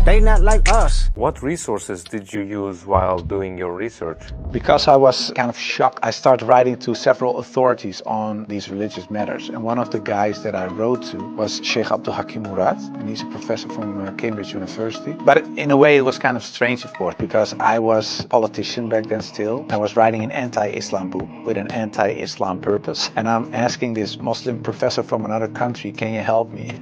They not like us. What resources did you use while doing your research? Because I was kind of shocked, I started writing to several authorities on these religious matters. And one of the guys that I wrote to was Sheikh Abdul Hakim Murad, and he's a professor from Cambridge University. But in a way, it was kind of strange, of course, because I was a politician back then still. I was writing an anti-Islam book with an anti-Islam purpose. And I'm asking this Muslim professor from another country, can you help me?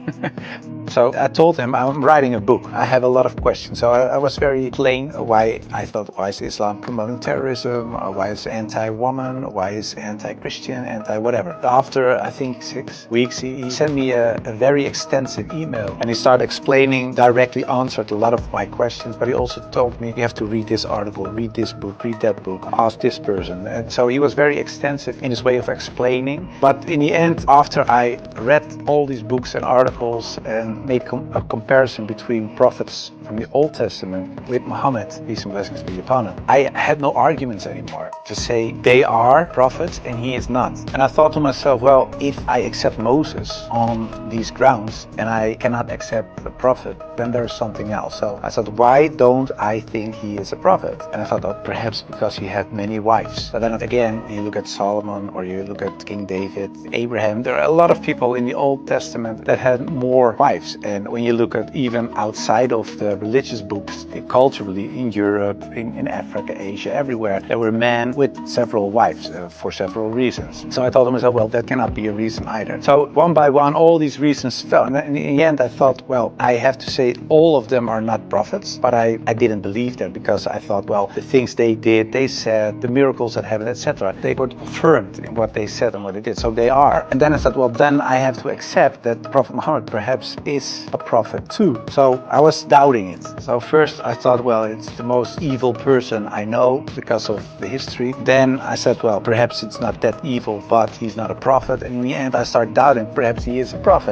So I told him I'm writing a book. I have a lot of questions. So I was very plain why I thought, why is Islam promoting terrorism? Why is it anti-woman? Why is it anti-Christian? Anti-whatever. After, I think, 6 weeks, he sent me a very extensive email. And he started explaining, directly answered a lot of my questions. But he also told me, you have to read this article, read this book, read that book, ask this person. And so he was very extensive in his way of explaining. But in the end, after I read all these books and articles and made a comparison between prophets from the Old Testament with Muhammad, peace and blessings be upon him, I had no arguments anymore to say they are prophets and he is not. And I thought to myself, well, if I accept Moses on these grounds and I cannot accept a prophet, then there's something else. So I thought, why don't I think he is a prophet? And I thought, oh, perhaps because he had many wives. But then again, you look at Solomon or you look at King David, Abraham, there are a lot of people in the Old Testament that had more wives. And when you look at even outside of the religious books, culturally in Europe, in Africa, Asia, everywhere, there were men with several wives for several reasons. So I thought to myself, well, that cannot be a reason either. So one by one, all these reasons fell. And in the end, I thought, well, I have to say all of them are not prophets, but I didn't believe that because I thought, well, the things they did, they said, the miracles that happened, etc., they were confirmed in what they said and what they did. So they are. And then I thought, well, then I have to accept that Prophet Muhammad perhaps is a prophet too. So I was doubting it. So first I thought, well, it's the most evil person I know because of the history. Then I said, well, perhaps it's not that evil, but he's not a prophet. And in the end I started doubting, perhaps he is a prophet.